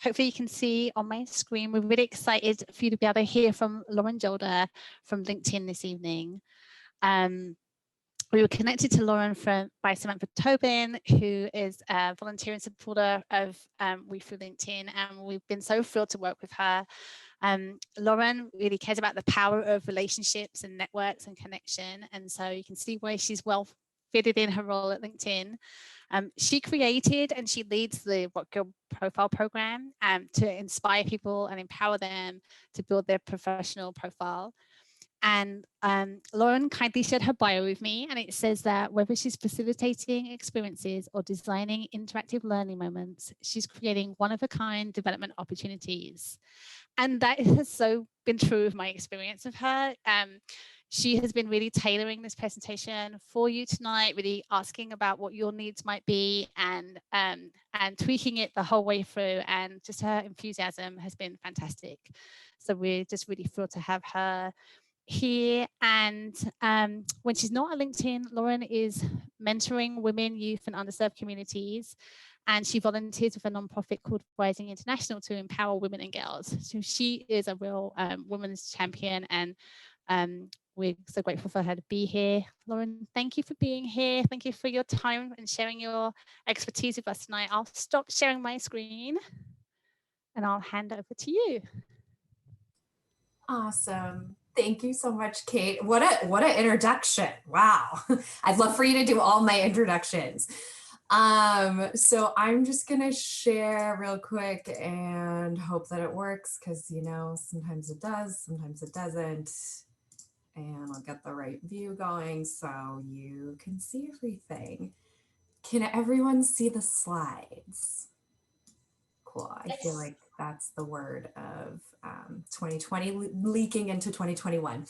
hopefully you can see on my screen, we're really excited for you to be able to hear from Lauren Jolder from LinkedIn this evening. We were connected to Lauren by Samantha Tobin, who is a volunteer and supporter of We Through LinkedIn, and we've been so thrilled to work with her. Lauren really cares about the power of relationships and networks and connection, and so you can see why she's well fitted in her role at LinkedIn. She created and she leads the Rock Your Profile program to inspire people and empower them to build their professional profile. And Lauren kindly shared her bio with me, and it says that whether she's facilitating experiences or designing interactive learning moments, she's creating one-of-a-kind development opportunities. And that has so been true of my experience of her. She has been really tailoring this presentation for you tonight, really asking about what your needs might be and tweaking it the whole way through. And just her enthusiasm has been fantastic. So we're just really thrilled to have her here. And when she's not at LinkedIn, Lauren is mentoring women, youth and underserved communities. And she volunteers with a nonprofit called Rising International to empower women and girls. So she is a real women's champion, and we're so grateful for her to be here. Lauren, thank you for being here. Thank you for your time and sharing your expertise with us tonight. I'll stop sharing my screen and I'll hand over to you. Awesome. Thank you so much, Kate. What an introduction. Wow. I'd love for you to do all my introductions. So I'm just gonna share real quick and hope that it works, because you know, sometimes it does, sometimes it doesn't. And I'll get the right view going so you can see everything. Can everyone see the slides? Cool. I feel like that's the word of 2020 leaking into 2021.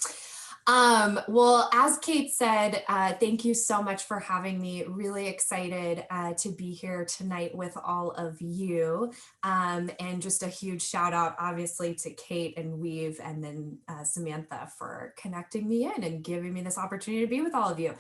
Well, as Kate said, thank you so much for having me. Really excited to be here tonight with all of you. And just a huge shout out, obviously, to Kate and Weave and then Samantha for connecting me in and giving me this opportunity to be with all of you.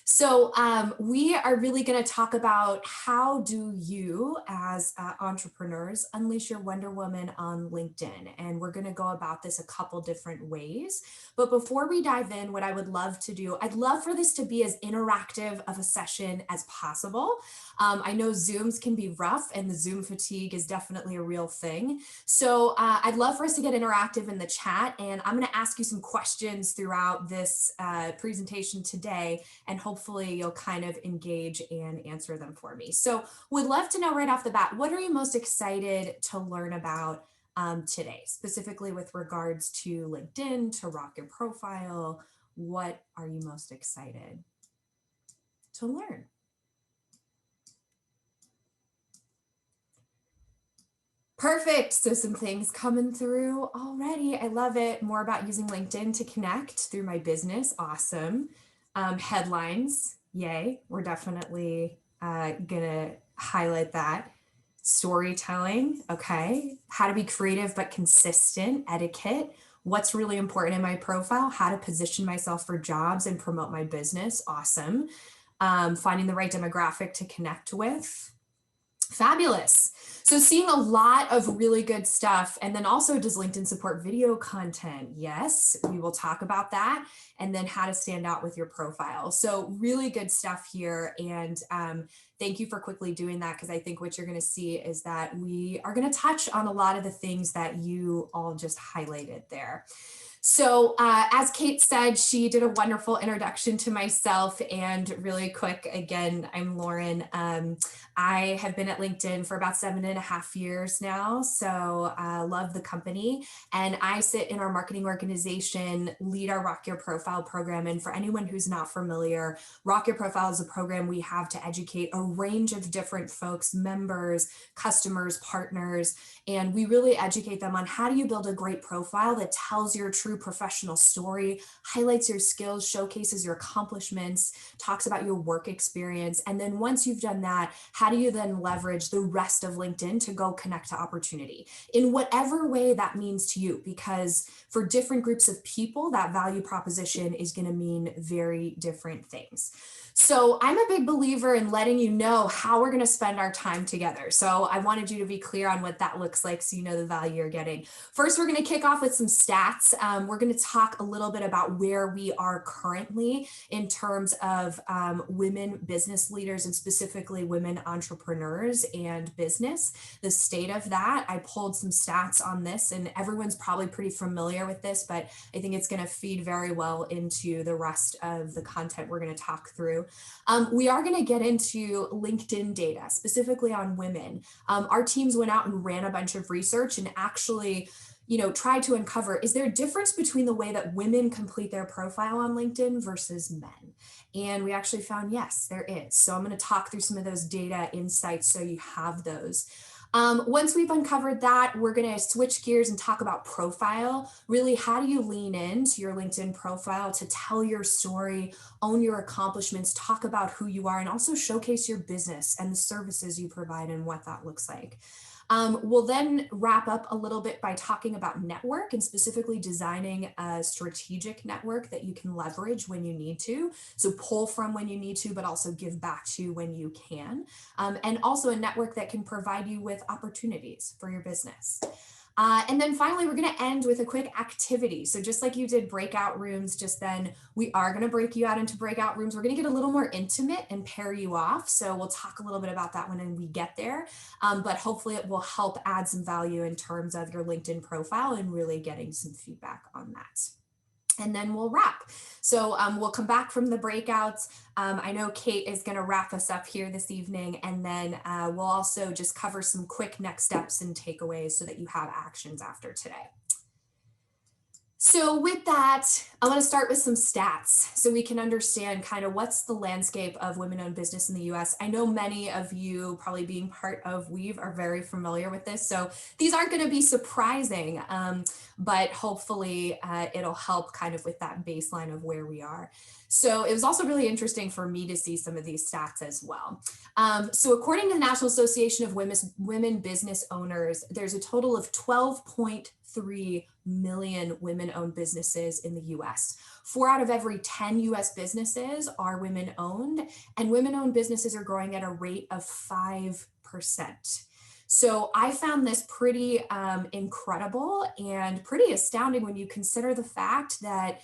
So we are really going to talk about how do you as entrepreneurs unleash your Wonder Woman on LinkedIn. And we're going to go about this a couple different ways. But before we dive in, what I would love to do, I'd love for this to be as interactive of a session as possible. I know Zooms can be rough and the Zoom fatigue is definitely a real thing. So I'd love for us to get interactive in the chat, and I'm going to ask you some questions throughout this presentation today, and hopefully you'll kind of engage and answer them for me. So would love to know right off the bat, what are you most excited to learn about today, specifically with regards to LinkedIn, to Rock Your Profile? What are you most excited to learn? Perfect. So some things coming through already. I love it. More about using LinkedIn to connect through my business. Awesome. Headlines. Yay. We're definitely gonna highlight that. Storytelling. Okay. How to be creative but consistent. Etiquette. What's really important in my profile. How to position myself for jobs and promote my business. Awesome. Finding the right demographic to connect with. Fabulous. So seeing a lot of really good stuff. And then also, does LinkedIn support video content? Yes, we will talk about that. And then how to stand out with your profile. So really good stuff here. And thank you for quickly doing that, because I think what you're going to see is that we are going to touch on a lot of the things that you all just highlighted there. So as Kate said, she did a wonderful introduction to myself, and really quick, again, I'm Lauren. I have been at LinkedIn for about 7.5 years now, so love the company. And I sit in our marketing organization, lead our Rock Your Profile program. And for anyone who's not familiar, Rock Your Profile is a program we have to educate a range of different folks, members, customers, partners, and we really educate them on how do you build a great profile that tells your true true professional story, highlights your skills, showcases your accomplishments, talks about your work experience. And then once you've done that, how do you then leverage the rest of LinkedIn to go connect to opportunity in whatever way that means to you? Because for different groups of people, that value proposition is going to mean very different things. So I'm a big believer in letting you know how we're going to spend our time together. So I wanted you to be clear on what that looks like so you know the value you're getting. First, we're going to kick off with some stats. We're going to talk a little bit about where we are currently in terms of women business leaders and specifically women entrepreneurs and business, the state of that. I pulled some stats on this and everyone's probably pretty familiar with this, but I think it's going to feed very well into the rest of the content we're going to talk through. We are going to get into LinkedIn data, specifically on women. Our teams went out and ran a bunch of research and actually, tried to uncover, is there a difference between the way that women complete their profile on LinkedIn versus men? And we actually found, yes, there is. So I'm going to talk through some of those data insights so you have those. Once we've uncovered that, we're going to switch gears and talk about profile. Really, how do you lean into your LinkedIn profile to tell your story, own your accomplishments, talk about who you are, and also showcase your business and the services you provide and what that looks like. We'll then wrap up a little bit by talking about network and specifically designing a strategic network that you can leverage when you need to. So pull from when you need to, but also give back to when you can. And also a network that can provide you with opportunities for your business. And then finally, we're going to end with a quick activity. So just like you did breakout rooms just then, we are going to break you out into breakout rooms. We're going to get a little more intimate and pair you off. So we'll talk a little bit about that when we get there. But hopefully it will help add some value in terms of your LinkedIn profile and really getting some feedback on that. And then we'll wrap. So we'll come back from the breakouts. I know Kate is going to wrap us up here this evening, and then we'll also just cover some quick next steps and takeaways so that you have actions after today. So with that, I want to start with some stats so we can understand kind of what's the landscape of women-owned business in the US. I know many of you, probably being part of Weave, are very familiar with this. So these aren't going to be surprising, but hopefully it'll help kind of with that baseline of where we are. So it was also really interesting for me to see some of these stats as well. So according to the National Association of Women Business Owners, there's a total of 12.3 million women-owned businesses in the US. 4 out of every 10 US businesses are women-owned, and women-owned businesses are growing at a rate of 5%. So I found this pretty incredible and pretty astounding when you consider the fact that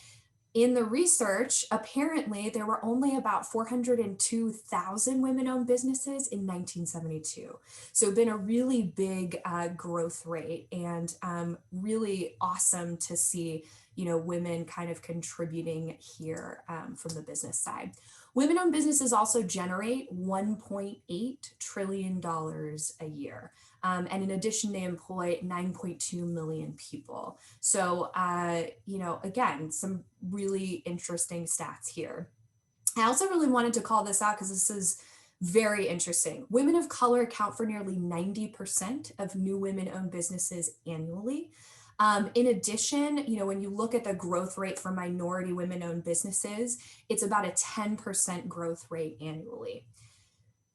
in the research, apparently there were only about 402,000 women-owned businesses in 1972. So been a really big growth rate, and really awesome to see, women kind of contributing here from the business side. Women-owned businesses also generate $1.8 trillion a year. And in addition, they employ 9.2 million people. So, again, some really interesting stats here. I also really wanted to call this out because this is very interesting. Women of color account for nearly 90% of new women-owned businesses annually. In addition, when you look at the growth rate for minority women-owned businesses, it's about a 10% growth rate annually.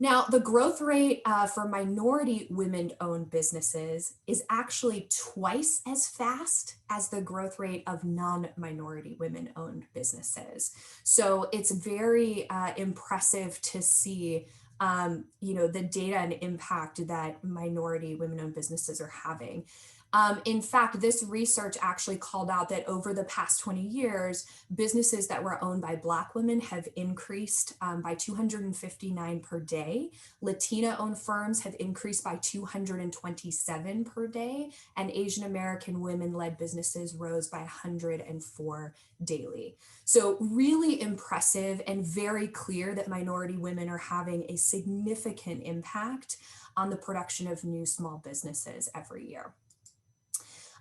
Now, the growth rate for minority women-owned businesses is actually twice as fast as the growth rate of non-minority women-owned businesses. So it's very impressive to see the data and impact that minority women-owned businesses are having. In fact, this research actually called out that over the past 20 years, businesses that were owned by Black women have increased by 259 per day. Latina-owned firms have increased by 227 per day, and Asian American women-led businesses rose by 104 daily. So really impressive and very clear that minority women are having a significant impact on the production of new small businesses every year.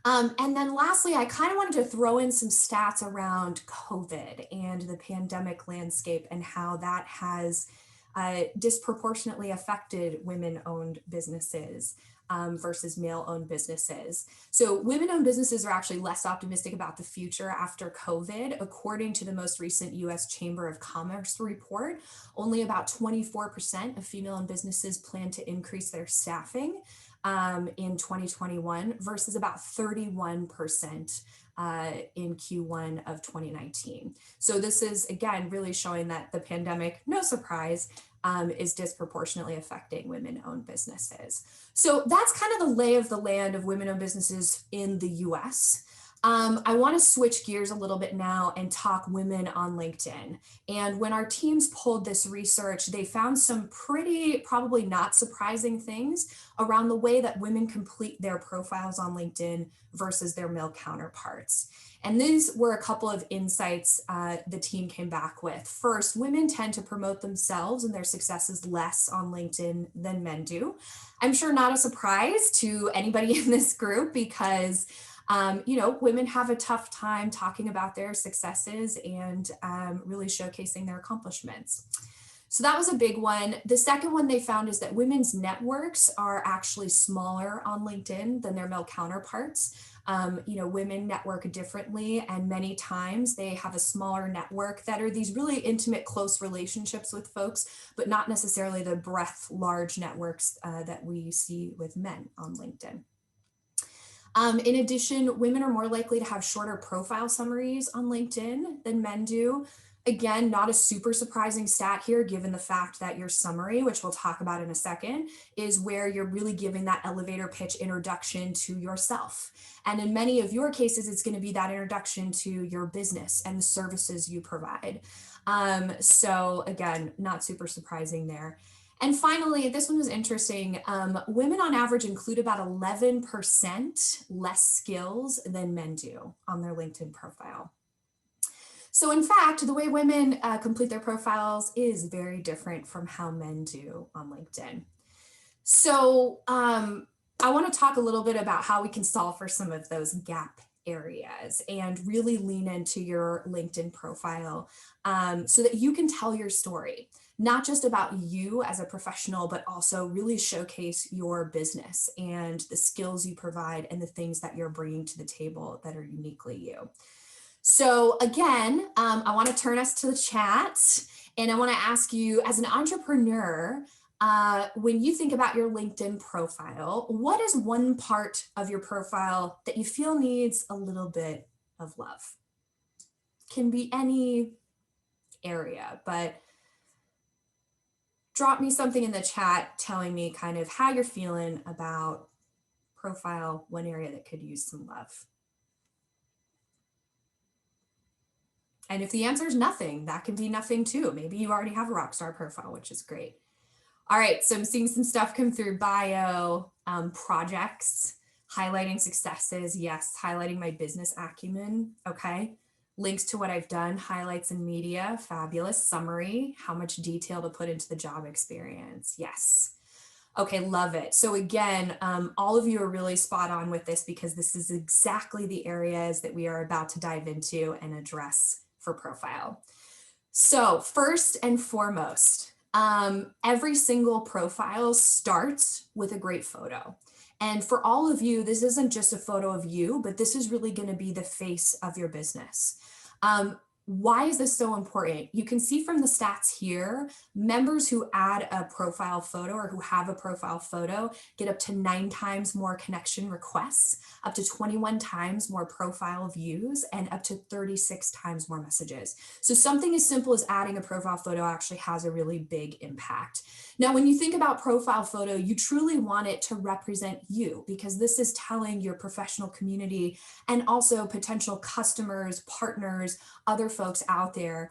And then lastly, I kind of wanted to throw in some stats around COVID and the pandemic landscape and how that has disproportionately affected women-owned businesses. versus male-owned businesses. So women-owned businesses are actually less optimistic about the future after COVID. According to the most recent US Chamber of Commerce report, only about 24% of female-owned businesses plan to increase their staffing in 2021 versus about 31% in Q1 of 2019. So this is, again, really showing that the pandemic, no surprise, is disproportionately affecting women-owned businesses. So that's kind of the lay of the land of women-owned businesses in the US. I want to switch gears a little bit now and talk women on LinkedIn. And when our teams pulled this research, they found some pretty, probably not surprising things around the way that women complete their profiles on LinkedIn versus their male counterparts. And these were a couple of insights the team came back with. First, women tend to promote themselves and their successes less on LinkedIn than men do. I'm sure not a surprise to anybody in this group because women have a tough time talking about their successes and really showcasing their accomplishments. So that was a big one. The second one they found is that women's networks are actually smaller on LinkedIn than their male counterparts. Women network differently, and many times they have a smaller network that are these really intimate, close relationships with folks, but not necessarily the breadth, large networks that we see with men on LinkedIn. In addition, women are more likely to have shorter profile summaries on LinkedIn than men do. Again, not a super surprising stat here, given the fact that your summary, which we'll talk about in a second, is where you're really giving that elevator pitch introduction to yourself. And in many of your cases, it's going to be that introduction to your business and the services you provide. So again, not super surprising there. And finally, this one was interesting. Women on average include about 11% less skills than men do on their LinkedIn profile. So in fact, the way women complete their profiles is very different from how men do on LinkedIn. So I want to talk a little bit about how we can solve for some of those gap areas and really lean into your LinkedIn profile so that you can tell your story, not just about you as a professional, but also really showcase your business and the skills you provide and the things that you're bringing to the table that are uniquely you. So again, I want to turn us to the chat, and I want to ask you, as an entrepreneur, when you think about your LinkedIn profile, what is one part of your profile that you feel needs a little bit of love? Can be any area, but drop me something in the chat telling me kind of how you're feeling about profile, one area that could use some love. And if the answer is nothing, that can be nothing too. Maybe you already have a rockstar profile, which is great. All right, so I'm seeing some stuff come through bio, projects, highlighting successes. Yes, highlighting my business acumen. Okay. Links to what I've done, highlights in media, fabulous. Summary, how much detail to put into the job experience. Yes. Okay, love it. So again, all of you are really spot on with this because this is exactly the areas that we are about to dive into and address for profile. So first and foremost, every single profile starts with a great photo. And for all of you, this isn't just a photo of you, but this is really going to be the face of your business. Why is this so important? You can see from the stats here, members who add a profile photo or who have a profile photo get up to 9 times more connection requests, up to 21 times more profile views, and up to 36 times more messages. So something as simple as adding a profile photo actually has a really big impact. Now, when you think about profile photo, you truly want it to represent you because this is telling your professional community and also potential customers, partners, other folks out there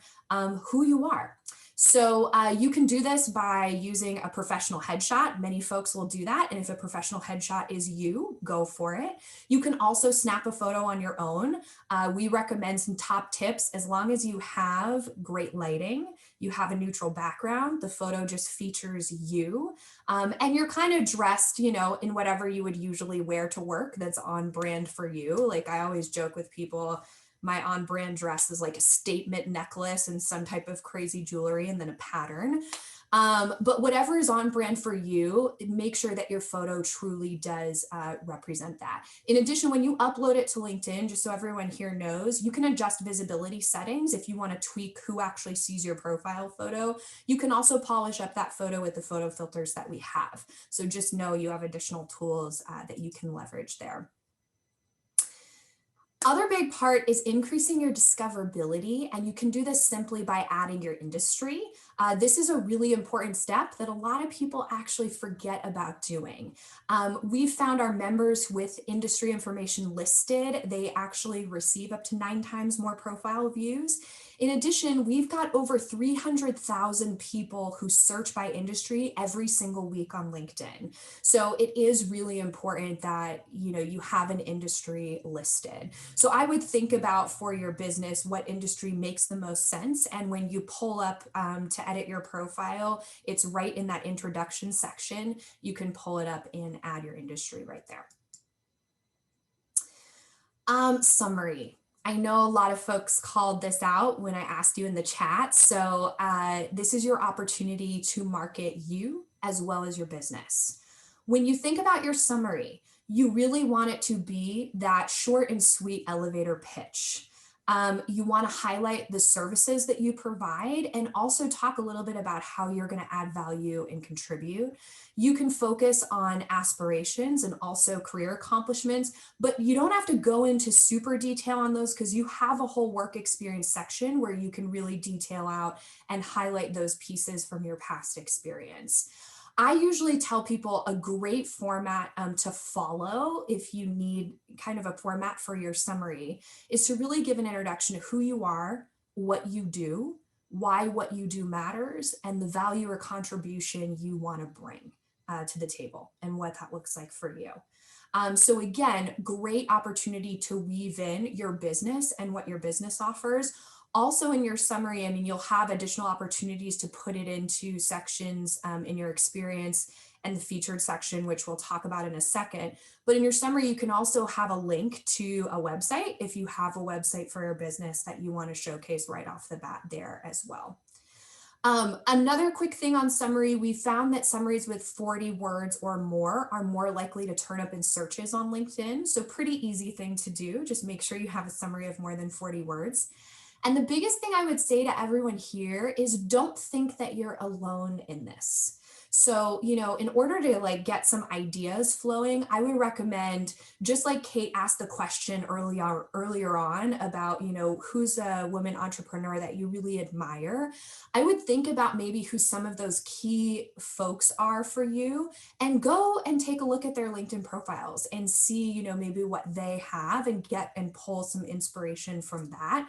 who you are. So you can do this by using a professional headshot. Many folks will do that. And if a professional headshot is you, go for it. You can also snap a photo on your own. We recommend some top tips. As long as you have great lighting, you have a neutral background, the photo just features you, and you're kind of dressed, in whatever you would usually wear to work that's on brand for you. Like I always joke with people, my on-brand dress is like a statement necklace and some type of crazy jewelry and then a pattern. But whatever is on brand for you, make sure that your photo truly does represent that. In addition, when you upload it to LinkedIn, just so everyone here knows, you can adjust visibility settings if you want to tweak who actually sees your profile photo. You can also polish up that photo with the photo filters that we have. So just know you have additional tools that you can leverage there. Other big part is increasing your discoverability, and you can do this simply by adding your industry. This is a really important step that a lot of people actually forget about doing. We've found our members with industry information listed, they actually receive up to 9 times more profile views. In addition, we've got over 300,000 people who search by industry every single week on LinkedIn. So it is really important that you have an industry listed. So I would think about for your business what industry makes the most sense. And when you pull up to edit your profile, it's right in that introduction section. You can pull it up and add your industry right there. Summary. I know a lot of folks called this out when I asked you in the chat. So this is your opportunity to market you as well as your business. When you think about your summary, you really want it to be that short and sweet elevator pitch. You want to highlight the services that you provide and also talk a little bit about how you're going to add value and contribute. You can focus on aspirations and also career accomplishments, but you don't have to go into super detail on those because you have a whole work experience section where you can really detail out and highlight those pieces from your past experience. I usually tell people a great format to follow if you need kind of a format for your summary is to really give an introduction to who you are, what you do, why what you do matters, and the value or contribution you want to bring to the table and what that looks like for you. So again, great opportunity to weave in your business and what your business offers. Also in your summary, I mean, you'll have additional opportunities to put it into sections in your experience and the featured section, which we'll talk about in a second. But in your summary, you can also have a link to a website if you have a website for your business that you want to showcase right off the bat there as well. Another quick thing on summary, we found that summaries with 40 words or more are more likely to turn up in searches on LinkedIn. So pretty easy thing to do. Just make sure you have a summary of more than 40 words. And the biggest thing I would say to everyone here is don't think that you're alone in this. So, in order to get some ideas flowing, I would recommend, just like Kate asked the question earlier on about, who's a woman entrepreneur that you really admire, I would think about maybe who some of those key folks are for you and go and take a look at their LinkedIn profiles and see, maybe what they have and pull some inspiration from that.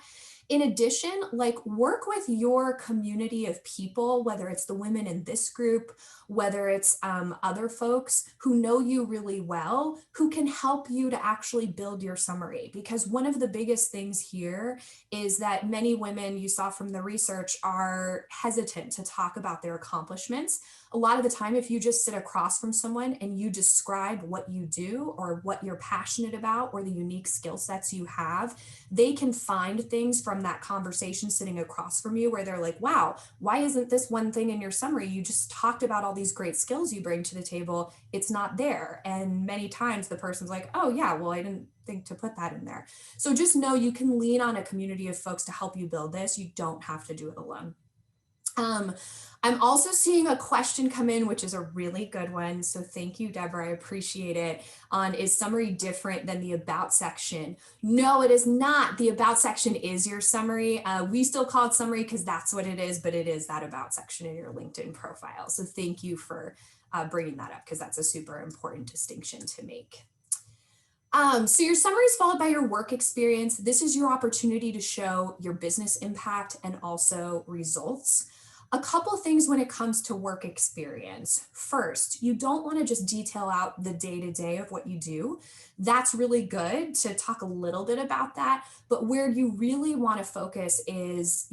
In addition, work with your community of people, whether it's the women in this group, whether it's other folks who know you really well, who can help you to actually build your summary. Because one of the biggest things here is that many women, you saw from the research, are hesitant to talk about their accomplishments. A lot of the time, if you just sit across from someone and you describe what you do or what you're passionate about or the unique skill sets you have, they can find things from that conversation sitting across from you where they're like, wow, why isn't this one thing in your summary? You just talked about all these great skills you bring to the table. It's not there. And many times the person's like, oh yeah, well, I didn't think to put that in there. So just know you can lean on a community of folks to help you build this. You don't have to do it alone. I'm also seeing a question come in, which is a really good one. So thank you, Deborah. I appreciate it. Is summary different than the about section? No, it is not. The about section is your summary. We still call it summary because that's what it is, but it is that about section in your LinkedIn profile. So thank you for bringing that up because that's a super important distinction to make. So your summary is followed by your work experience. This is your opportunity to show your business impact and also results. A couple things when it comes to work experience. First, you don't want to just detail out the day-to-day of what you do. That's really good to talk a little bit about that, but where you really want to focus is,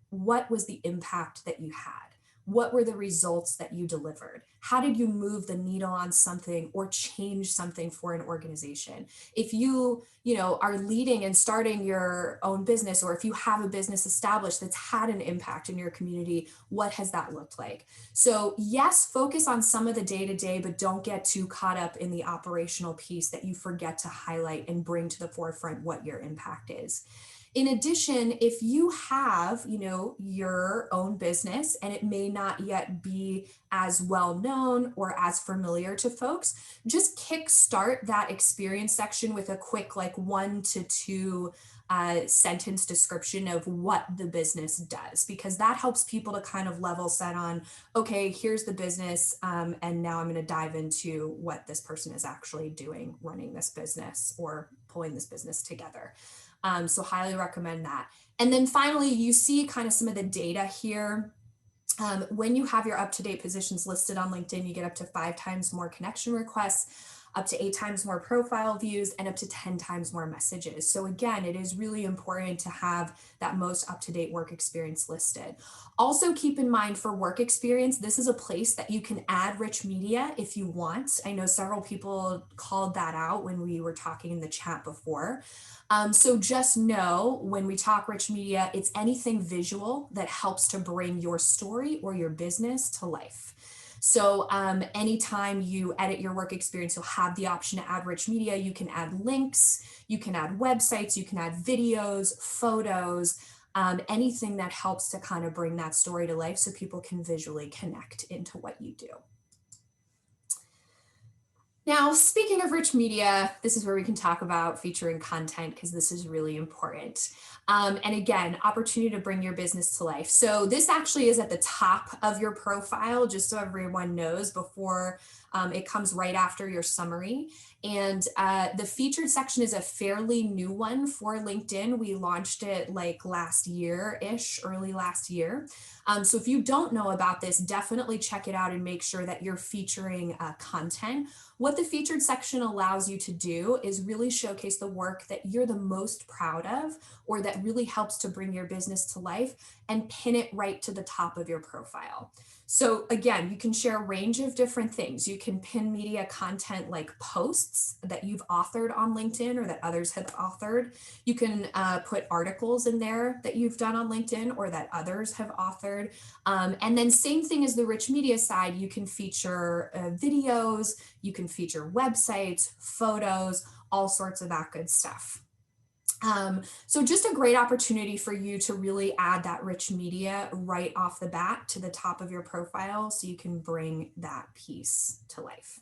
what was the impact that you had? What were the results that you delivered? How did you move the needle on something or change something for an organization? If you are leading and starting your own business, or if you have a business established that's had an impact in your community, what has that looked like? So yes, focus on some of the day-to-day, but don't get too caught up in the operational piece that you forget to highlight and bring to the forefront what your impact is. In addition, if you have, your own business and it may not yet be as well known or as familiar to folks, just kickstart that experience section with a quick, like 1 to 2 sentence description of what the business does, because that helps people to kind of level set on, okay, here's the business, and now I'm going to dive into what this person is actually doing, running this business or pulling this business together. So highly recommend that. And then finally, you see kind of some of the data here. When you have your up-to-date positions listed on LinkedIn, you get up to 5 times more connection requests, up to 8 times more profile views, and up to 10 times more messages. So again, it is really important to have that most up-to-date work experience listed. Also keep in mind, for work experience, this is a place that you can add rich media if you want. I know several people called that out when we were talking in the chat before. So just know, when we talk rich media, it's anything visual that helps to bring your story or your business to life. So anytime you edit your work experience, you'll have the option to add rich media. You can add links, you can add websites, you can add videos, photos, anything that helps to kind of bring that story to life so people can visually connect into what you do. Now, speaking of rich media, this is where we can talk about featuring content, because this is really important. And again, opportunity to bring your business to life. So this actually is at the top of your profile, just so everyone knows, before it comes right after your summary. And the featured section is a fairly new one for LinkedIn. We launched it like last year-ish, early last year. So if you don't know about this, definitely check it out and make sure that you're featuring content. What the featured section allows you to do is really showcase the work that you're the most proud of, or that really helps to bring your business to life, and pin it right to the top of your profile. So again, you can share a range of different things. You can pin media content like posts that you've authored on LinkedIn or that others have authored. You can put articles in there that you've done on LinkedIn or that others have authored. And then same thing as the rich media side, you can feature videos, you can feature websites, photos, all sorts of that good stuff. So just a great opportunity for you to really add that rich media right off the bat to the top of your profile, so you can bring that piece to life.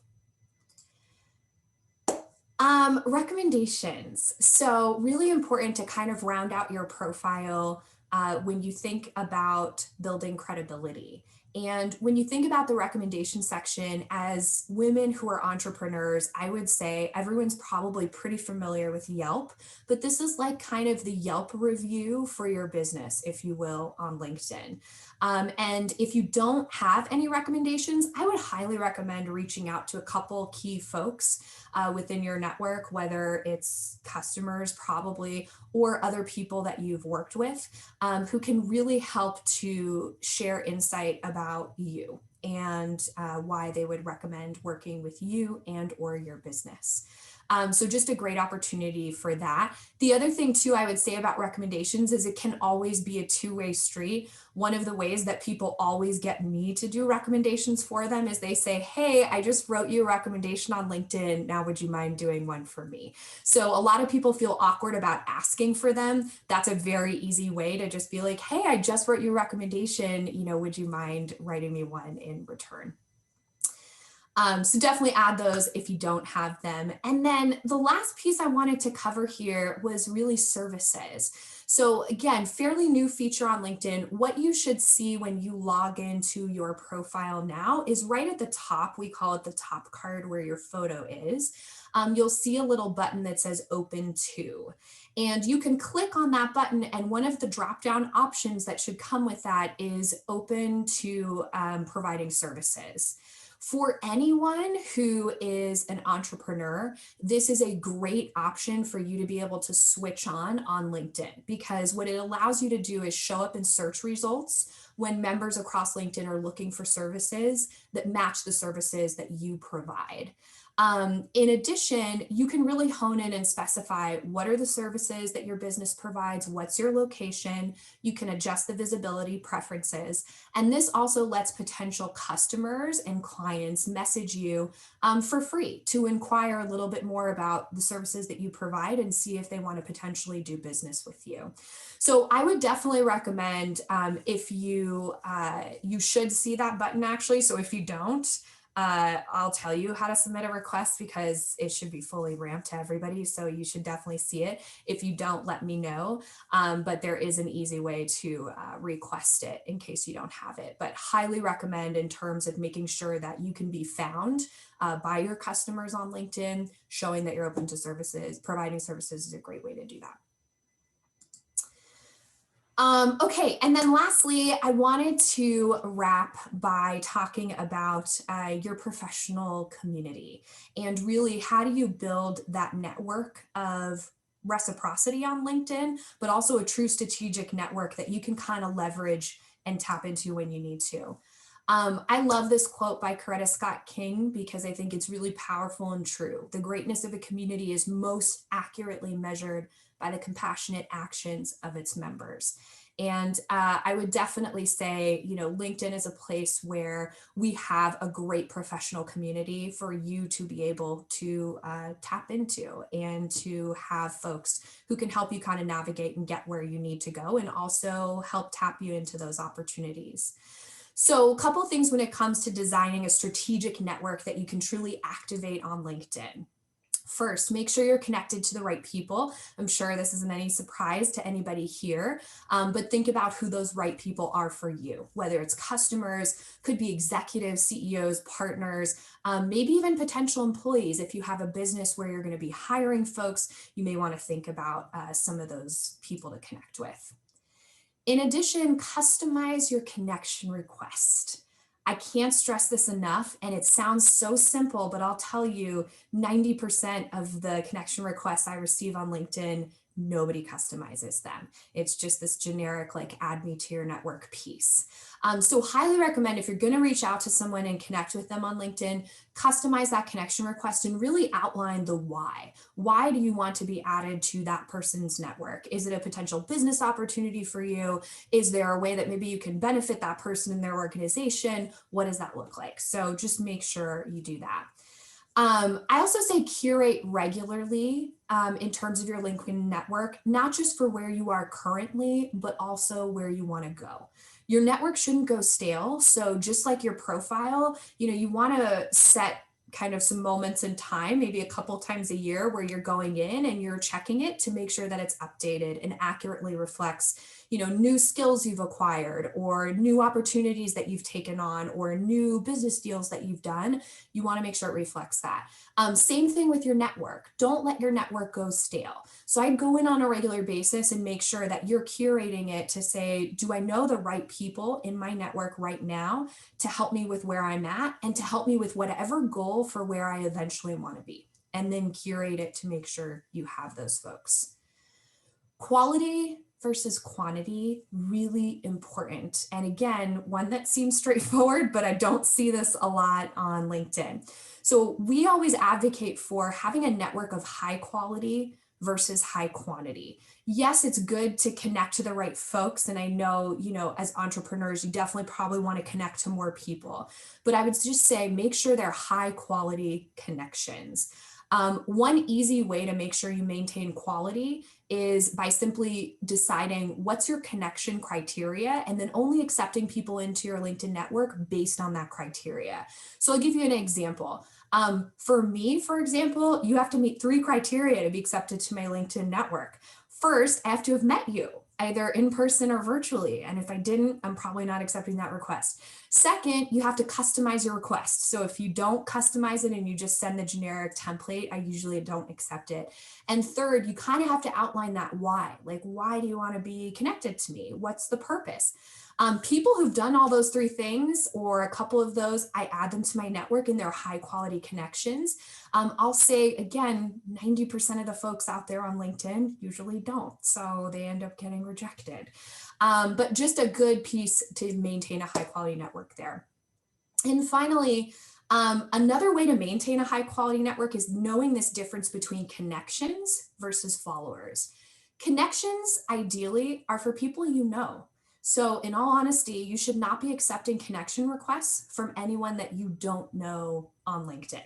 Recommendations. So really important to kind of round out your profile when you think about building credibility. And when you think about the recommendation section, as women who are entrepreneurs, I would say everyone's probably pretty familiar with Yelp, but this is like kind of the Yelp review for your business, if you will, on LinkedIn. And if you don't have any recommendations, I would highly recommend reaching out to a couple key folks within your network, whether it's customers probably, or other people that you've worked with, who can really help to share insight about you and why they would recommend working with you and or your business. So just a great opportunity for that. The other thing too, I would say about recommendations is it can always be a two-way street. One of the ways that people always get me to do recommendations for them is they say, hey, I just wrote you a recommendation on LinkedIn. Now, would you mind doing one for me? So a lot of people feel awkward about asking for them. That's a very easy way to just be like, hey, I just wrote you a recommendation. Would you mind writing me one in return? So definitely add those if you don't have them. And then the last piece I wanted to cover here was really services. So again, fairly new feature on LinkedIn. What you should see when you log into your profile now is right at the top. We call it the top card where your photo is. You'll see a little button that says open to. And you can click on that button, and one of the drop-down options that should come with that is open to providing services. For anyone who is an entrepreneur, this is a great option for you to be able to switch on LinkedIn, because what it allows you to do is show up in search results when members across LinkedIn are looking for services that match the services that you provide. In addition, you can really hone in and specify what are the services that your business provides, what's your location, you can adjust the visibility preferences, and this also lets potential customers and clients message you for free to inquire a little bit more about the services that you provide and see if they want to potentially do business with you. So I would definitely recommend if you should see that button actually. So if you don't, I'll tell you how to submit a request because it should be fully ramped to everybody. So you should definitely see it. If you don't, let me know. But there is an easy way to request it in case you don't have it. But highly recommend in terms of making sure that you can be found by your customers on LinkedIn, showing that you're open to services. Providing services is a great way to do that. Okay, and then lastly, I wanted to wrap by talking about your professional community and really how do you build that network of reciprocity on LinkedIn, but also a true strategic network that you can kind of leverage and tap into when you need to. I love this quote by Coretta Scott King because I think it's really powerful and true. The greatness of a community is most accurately measured by the compassionate actions of its members. And I would definitely say, LinkedIn is a place where we have a great professional community for you to be able to tap into and to have folks who can help you kind of navigate and get where you need to go and also help tap you into those opportunities. So a couple of things when it comes to designing a strategic network that you can truly activate on LinkedIn. First, make sure you're connected to the right people. I'm sure this isn't any surprise to anybody here, but think about who those right people are for you, whether it's customers, could be executives, CEOs, partners, maybe even potential employees. If you have a business where you're going to be hiring folks, you may want to think about some of those people to connect with. In addition, customize your connection request. I can't stress this enough, and it sounds so simple, but I'll tell you 90% of the connection requests I receive on LinkedIn, nobody customizes them. It's just this generic, like, add me to your network piece. So highly recommend if you're going to reach out to someone and connect with them on LinkedIn, customize that connection request and really outline the why. Why do you want to be added to that person's network? Is it a potential business opportunity for you? Is there a way that maybe you can benefit that person in their organization? What does that look like? So just make sure you do that. I also say curate regularly in terms of your LinkedIn network, not just for where you are currently, but also where you want to go. Your network shouldn't go stale. So just like your profile, you want to set kind of some moments in time, maybe a couple times a year where you're going in and you're checking it to make sure that it's updated and accurately reflects, new skills you've acquired or new opportunities that you've taken on or new business deals that you've done. You want to make sure it reflects that. Same thing with your network. Don't let your network go stale. So I'd go in on a regular basis and make sure that you're curating it to say, do I know the right people in my network right now to help me with where I'm at and to help me with whatever goal for where I eventually want to be, and then curate it to make sure you have those folks. Quality versus quantity, really important. And again, one that seems straightforward, but I don't see this a lot on LinkedIn. So we always advocate for having a network of high quality versus high quantity. Yes, it's good to connect to the right folks. And I know, as entrepreneurs, you definitely probably want to connect to more people, but I would just say, make sure they're high quality connections. One easy way to make sure you maintain quality is by simply deciding what's your connection criteria and then only accepting people into your LinkedIn network based on that criteria. So I'll give you an example. For me, for example, you have to meet 3 criteria to be accepted to my LinkedIn network. First, I have to have met you, either in person or virtually. And if I didn't, I'm probably not accepting that request. Second, you have to customize your request. So if you don't customize it and you just send the generic template, I usually don't accept it. And third, you kind of have to outline that why. Like, why do you want to be connected to me? What's the purpose? People who've done all those three things, or a couple of those, I add them to my network and they're high quality connections. I'll say again, 90% of the folks out there on LinkedIn usually don't, so they end up getting rejected. But just a good piece to maintain a high quality network there. And finally, another way to maintain a high quality network is knowing this difference between connections versus followers. Connections ideally are for people you know. So in all honesty, you should not be accepting connection requests from anyone that you don't know on LinkedIn.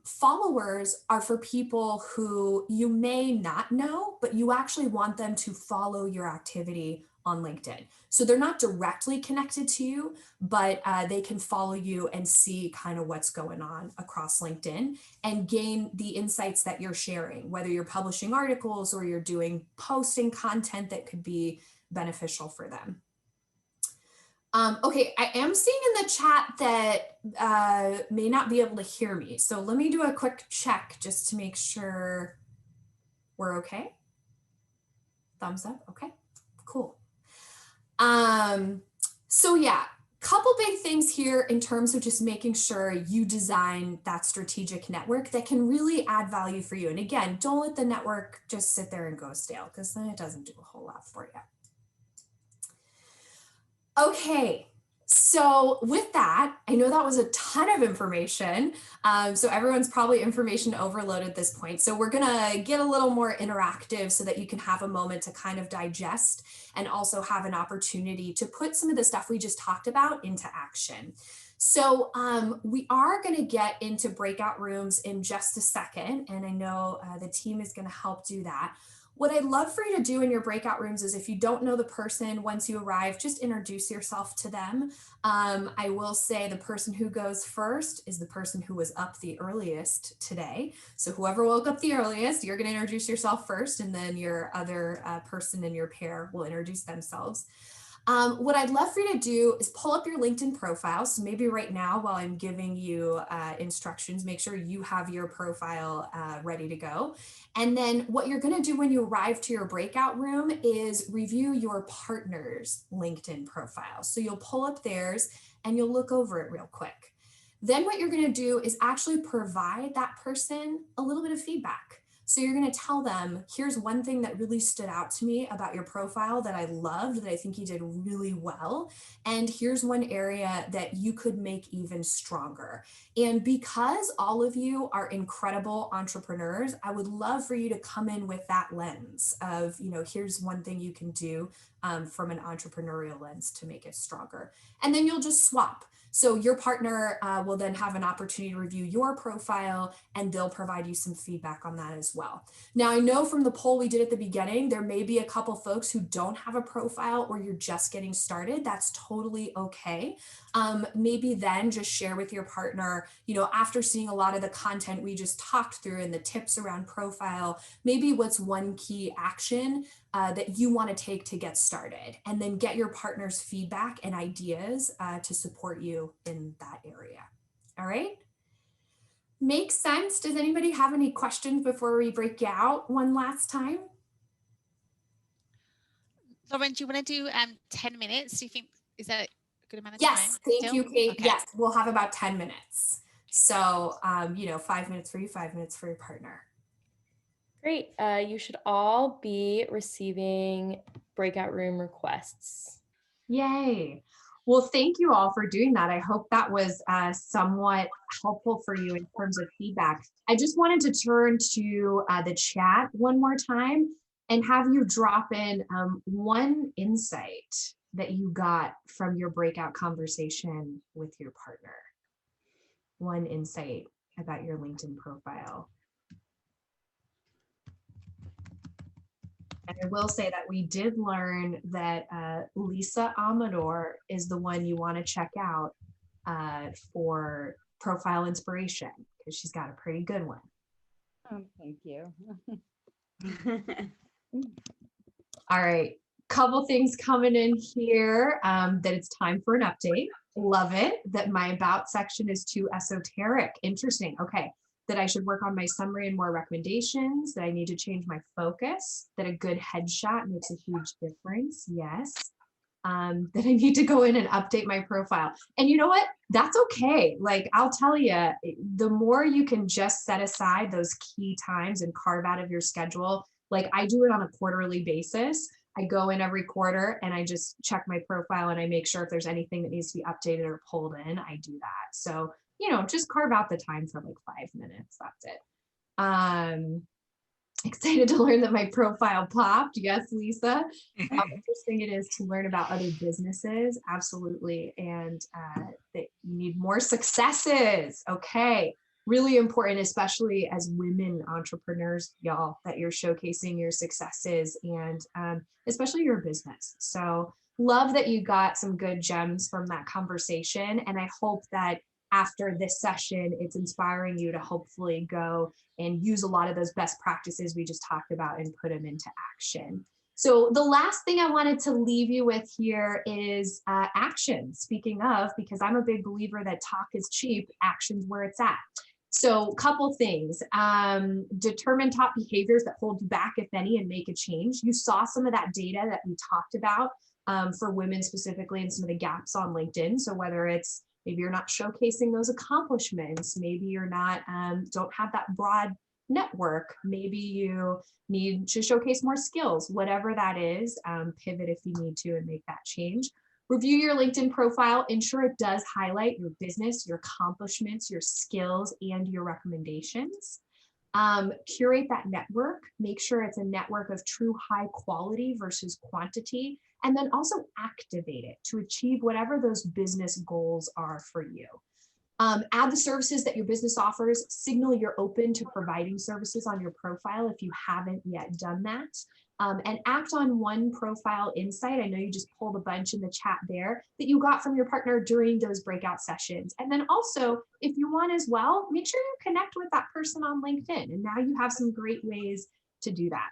Followers are for people who you may not know, but you actually want them to follow your activity on LinkedIn. So they're not directly connected to you, but they can follow you and see kind of what's going on across LinkedIn and gain the insights that you're sharing, whether you're publishing articles or you're posting content that could be beneficial for them. Okay, I am seeing in the chat that may not be able to hear me. So let me do a quick check just to make sure we're okay. Thumbs up, okay, cool. So yeah, couple big things here in terms of just making sure you design that strategic network that can really add value for you. And again, don't let the network just sit there and go stale, because then it doesn't do a whole lot for you. Okay, so with that, I know that was a ton of information. So everyone's probably information overload at this point. So we're gonna get a little more interactive so that you can have a moment to kind of digest and also have an opportunity to put some of the stuff we just talked about into action. So we are going to get into breakout rooms in just a second, and I know the team is going to help do that. What I'd love for you to do in your breakout rooms is, if you don't know the person once you arrive, just introduce yourself to them. I will say the person who goes first is the person who was up the earliest today. So whoever woke up the earliest, you're going to introduce yourself first, and then your other person in your pair will introduce themselves. What I'd love for you to do is pull up your LinkedIn profile. So maybe right now, while I'm giving you instructions, make sure you have your profile ready to go. And then what you're going to do when you arrive to your breakout room is review your partner's LinkedIn profile. So you'll pull up theirs and you'll look over it real quick. Then what you're going to do is actually provide that person a little bit of feedback. So you're going to tell them, here's one thing that really stood out to me about your profile that I loved, that I think you did really well. And here's one area that you could make even stronger. And because all of you are incredible entrepreneurs, I would love for you to come in with that lens of, here's one thing you can do from an entrepreneurial lens to make it stronger. And then you'll just swap. So your partner will then have an opportunity to review your profile, and they'll provide you some feedback on that as well. Now, I know from the poll we did at the beginning, there may be a couple folks who don't have a profile, or you're just getting started. That's totally okay. Maybe then just share with your partner, after seeing a lot of the content we just talked through and the tips around profile, maybe what's one key action that you want to take to get started, and then get your partner's feedback and ideas to support you in that area. All right. Makes sense. Does anybody have any questions before we break out one last time? Lauren, do you want to do 10 minutes? Do you think, is that a good amount of time? Yes, thank you, Kate. Okay. Yes, we'll have about 10 minutes. So, 5 minutes for you, 5 minutes for your partner. Great. You should all be receiving breakout room requests. Yay. Well, thank you all for doing that. I hope that was somewhat helpful for you in terms of feedback. I just wanted to turn to the chat one more time and have you drop in one insight that you got from your breakout conversation with your partner. One insight about your LinkedIn profile. And I will say that we did learn that Lisa Amador is the one you want to check out for profile inspiration, because she's got a pretty good one. Oh, thank you. All right, couple things coming in here that it's time for an update. Love it that my about section is too esoteric. Interesting. Okay. That I should work on my summary and more recommendations, that I need to change my focus, that a good headshot makes a huge difference. Yes. that I need to go in and update my profile. And you know what? That's okay. Like, I'll tell you, the more you can just set aside those key times and carve out of your schedule, like I do it on a quarterly basis. I go in every quarter and I just check my profile and I make sure if there's anything that needs to be updated or pulled in, I do that. So, you know, just carve out the time for like 5 minutes. That's it. Excited to learn that my profile popped. Yes, Lisa. How interesting it is to learn about other businesses. Absolutely. And that you need more successes. Okay. Really important, especially as women entrepreneurs, y'all, that you're showcasing your successes and especially your business. So love that you got some good gems from that conversation. And I hope that after this session, it's inspiring you to hopefully go and use a lot of those best practices we just talked about and put them into action. So the last thing I wanted to leave you with here is action. Speaking of, because I'm a big believer that talk is cheap, action's where it's at. So a couple things, determine top behaviors that hold you back, if any, and make a change. You saw some of that data that we talked about for women specifically and some of the gaps on LinkedIn. So whether it's maybe you're not showcasing those accomplishments, maybe you're not, don't have that broad network, maybe you need to showcase more skills, whatever that is, pivot if you need to and make that change. Review your LinkedIn profile, ensure it does highlight your business, your accomplishments, your skills, and your recommendations. Curate that network, make sure it's a network of true high quality versus quantity, and then also activate it to achieve whatever those business goals are for you. Add the services that your business offers, signal you're open to providing services on your profile if you haven't yet done that. And act on one profile insight. I know you just pulled a bunch in the chat there that you got from your partner during those breakout sessions. And then also, if you want as well, make sure you connect with that person on LinkedIn. And now you have some great ways to do that.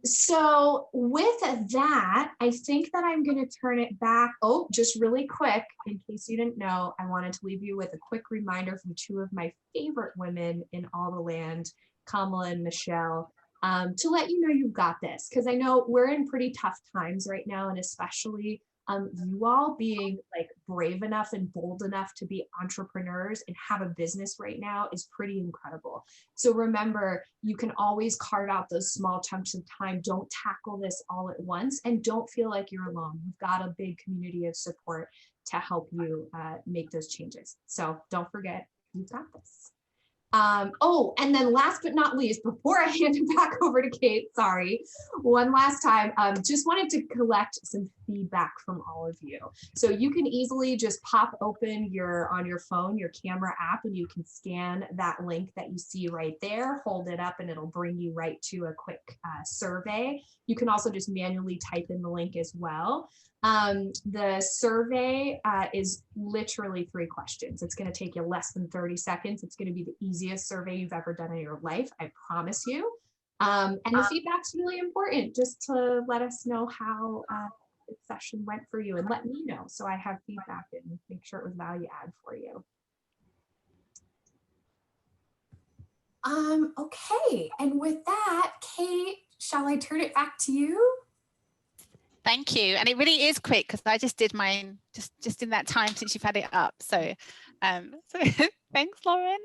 So with that, I think that I'm going to turn it back. Oh, just really quick, in case you didn't know, I wanted to leave you with a quick reminder from two of my favorite women in all the land, Kamala and Michelle, to let you know you've got this, because I know we're in pretty tough times right now, and especially you all being like brave enough and bold enough to be entrepreneurs and have a business right now is pretty incredible. So remember, you can always carve out those small chunks of time. Don't tackle this all at once, and don't feel like you're alone. You've got a big community of support to help you make those changes. So don't forget, you've got this. Oh, and then last but not least, before I hand it back over to Kate, sorry, one last time, just wanted to collect some feedback from all of you. So you can easily just pop open on your phone, your camera app, and you can scan that link that you see right there, hold it up, and it'll bring you right to a quick survey. You can also just manually type in the link as well. The survey is literally 3 questions. It's going to take you less than 30 seconds. It's going to be the easiest survey you've ever done in your life, I promise you. And the feedback's really important, just to let us know how the session went for you, and let me know so I have feedback and make sure it was value add for you. Okay, and with that, Kate, shall I turn it back to you? Thank you. And it really is quick because I just did mine just in that time since you've had it up. So, thanks, Lauren.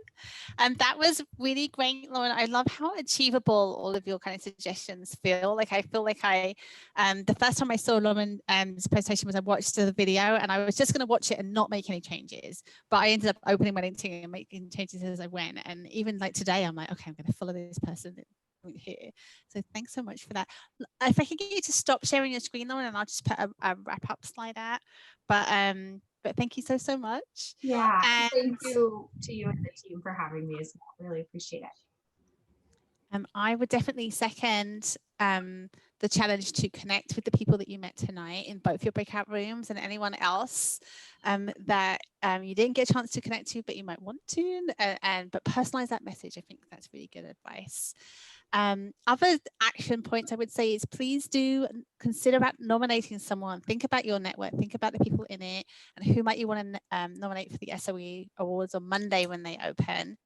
And that was really great, Lauren. I love how achievable all of your kind of suggestions feel. Like I feel like the first time I saw Lauren's presentation was I watched the video and I was just going to watch it and not make any changes. But I ended up opening my LinkedIn and making changes as I went. And even like today, I'm like, okay, I'm going to follow this person here. So thanks so much for that. If I could get you to stop sharing your screen, Lauren, and I'll just put a wrap up slide out. But thank you so much. Yeah, and thank you to you and the team for having me as well. Really appreciate it. I would definitely second the challenge to connect with the people that you met tonight in both your breakout rooms and anyone else that you didn't get a chance to connect to, but you might want to, but personalize that message. I think that's really good advice. Other action points I would say is please do consider about nominating someone. Think about your network, think about the people in it, and who might you want to nominate for the SOE Awards on Monday when they open.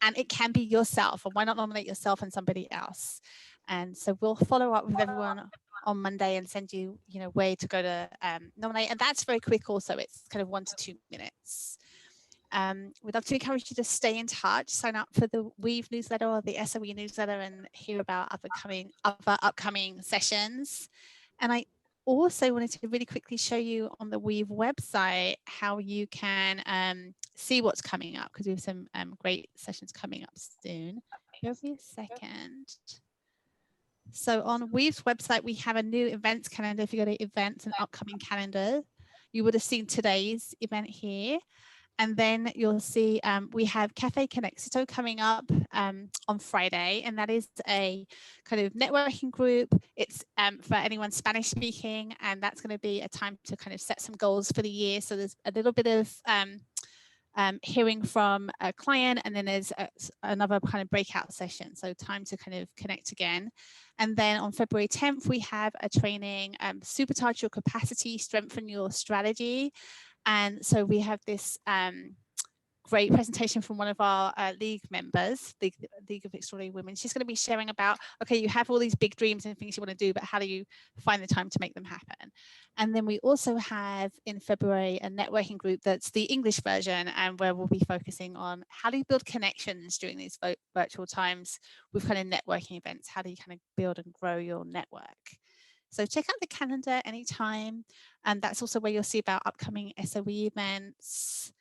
And it can be yourself, or why not nominate yourself and somebody else? And so we'll follow up with everyone on Monday and send you, where to go to nominate. And that's very quick also. It's kind of 1 to 2 minutes. We'd love to encourage you to stay in touch, sign up for the Weave newsletter or the SOE newsletter and hear about other upcoming sessions. And I also wanted to really quickly show you on the Weave website how you can see what's coming up, because we have some great sessions coming up soon. Give me a second. So on Weave's website, we have a new events calendar. If you go to events and upcoming calendar, you would have seen today's event here. And then you'll see we have Cafe Connexito coming up on Friday, and that is a kind of networking group. It's for anyone Spanish speaking, and that's going to be a time to kind of set some goals for the year. So there's a little bit of hearing from a client, and then there's another kind of breakout session. So time to kind of connect again. And then on February 10th, we have a training, Supercharge Your Capacity, Strengthen Your Strategy. And so we have this great presentation from one of our League members, the League of Extraordinary Women. She's going to be sharing about, okay, you have all these big dreams and things you want to do, but how do you find the time to make them happen? And then we also have in February a networking group that's the English version, and where we'll be focusing on how do you build connections during these virtual times with kind of networking events. How do you kind of build and grow your network? So check out the calendar anytime. And that's also where you'll see about upcoming SOE events.